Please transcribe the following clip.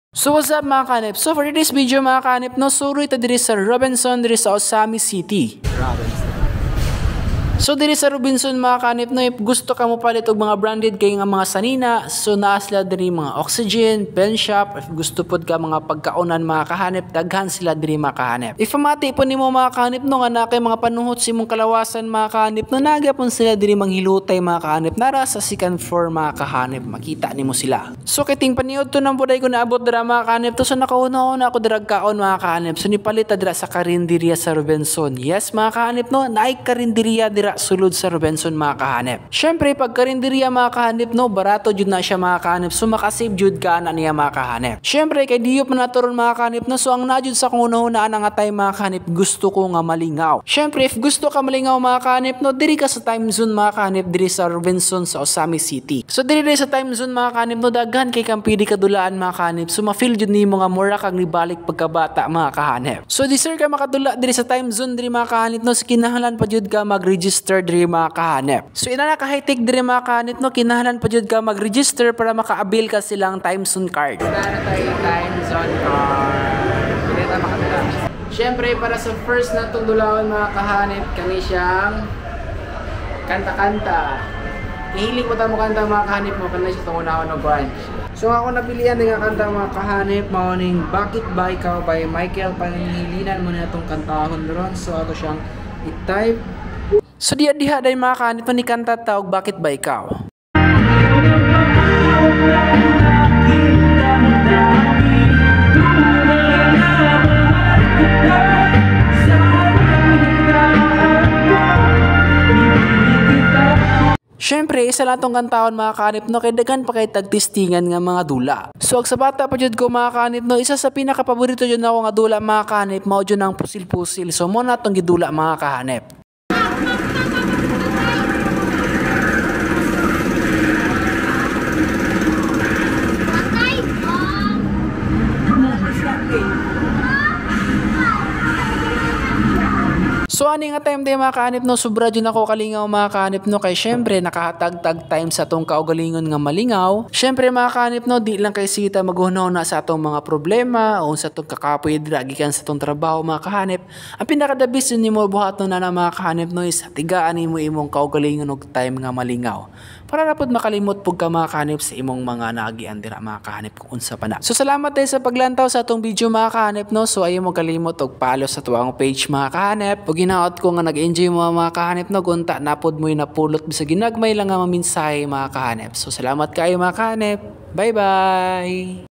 So what's up mga kanip? So for this video mga kanip, no, suro ito diri sa Robinson diri sa Osami City. So diri sa Robinson mga kanip, no, if gusto ka mo palit og mga branded kay nga mga sanina, so naa sila diri mga Oxygen, Pen Shop. If gusto pod ka mga pagkaunan mga kahanip, daghan sila diri mga kahanip. If mati po nimo mga kahanip no nga na kay mga panuhot si mong kalawasan mga kahanip, no nagyapon sila diri manghilutay mga kahanip nara sa second floor mga kahanip, makita nimo sila. So kiting paniud to nang buday ko naabot dira mga kahanip to, so nakauna-una ako dira kaon mga kahanip. So nipalit dira sa karinderya sa Robinson. Yes mga kahanip no, naay karinderya dira sulod sa Robinson mga kahanip. Syempre pag karinderya mga kahanip no, barato jud na siya mga kahanip, so makasave jud ka na niya mga kahanip. Syempre kay diyop na naturon mga kahanip no, so ang najud sa kung una-unaan nga tay mga kahanip, gusto ko nga malingaw. Syempre if gusto ka malingaw mga kahanip no, diri ka sa time zone mga kahanip diri sa Robinson sa Osami City. So diri sa time zone mga kahanip no, daghan kay kang pili kadulaan mga kahanip, so ma-feel jud nimo nga mura kang nibalik pagkabata mga kahanip. So di sir ka makadula diri sa time zone diri mga kahanip no, so kinahanglan pa jud ka mag-register diri mga kahanip. So ina na ka-high-tech diri mga kahanip no, kinahanglan pa jud ka mag-register para maka-avail ka silang time zone card. Sana tayo time zone card. Pili ta makadula. Syempre para sa first na tong dulawan mga kahanip, kani siyang kanta-kanta. Hihiling mo ta mo kanta mga kahanip mo, kanay siya itong unahon ng branch. So ako napilian nga kanta mga kahanip, mauning Bakit Ba Ikaw by Michael. Panghilinan mo na itong kantahon ron. So ato siyang i-type. So diha day mga kahanip ni kanta tawag Bakit Ba Ikaw. Syempre, isa lang tong kantahon mga kanip no, kay daghan pa kay tagtistingan nga mga dula. So ag sa bata pa jud ko mga kanip no, isa sa pinaka-paborito jud nako nga dula mga kanip, mao jud ang pusil-pusil. So mo na tong gidula mga kahanip. So ani nga time day mga kahanip no, sobra dyan ako kalingaw mga kahanip no, kay syempre nakahatag-tag time sa atong kaugalingon nga malingaw. Syempre mga kahanip no, di lang kay sita maghunaw na sa atong mga problema o sa atong kakapoy dragikan sa atong trabaho mga kahanip. Ang pinakadabis yun nimo buhat no na mga kahanip no, is tigaan nimo imong kaugalingon og time nga malingaw. Para na pod makalimot pug ka mga kahanip sa imong mga naagian dira mga kahanip kung unsa pa na. So salamat tayo sa paglantaw sa atong video mga kahanip no, so ayaw mo kalimot og follow sa tuwang page mga kahanip. Ug hinaot ko nga nag-enjoy mo mga kahanip no, gunta napod mo'y napulot bisa ginagmay lang nga maminsahe mga kahanip. So salamat kayo mga kahanip. Bye bye.